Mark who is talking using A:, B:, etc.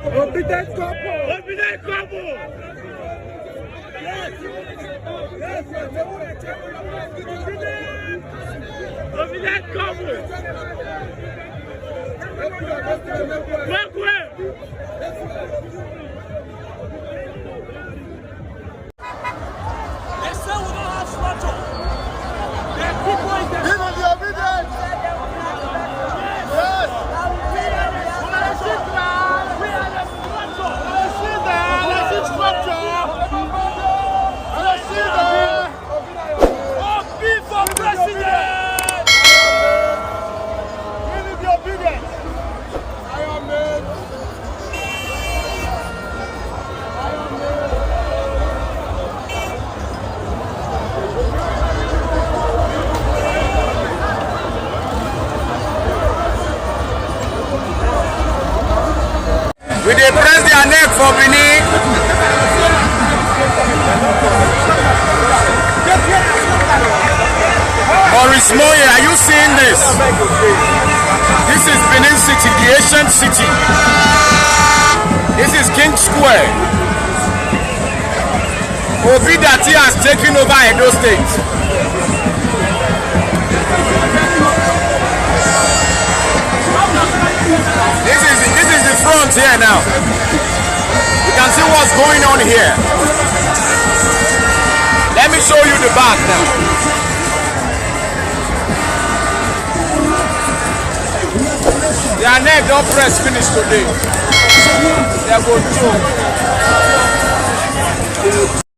A: Obedient couple.
B: Obedient couple.
A: Yes.
B: Obedient couple. Back way.
A: They say we don't have structure. There are people in the obedient. Yes.
C: We dey press their neck for Benin. Maurice Moye, are you seeing this? This is Benin City, the ancient city. This is King Square. OBIDIENTS has taken over Edo State. This is the front here now. You can see what's going on here. Let me show you the back now. Their neck don't press finish today. They go choke.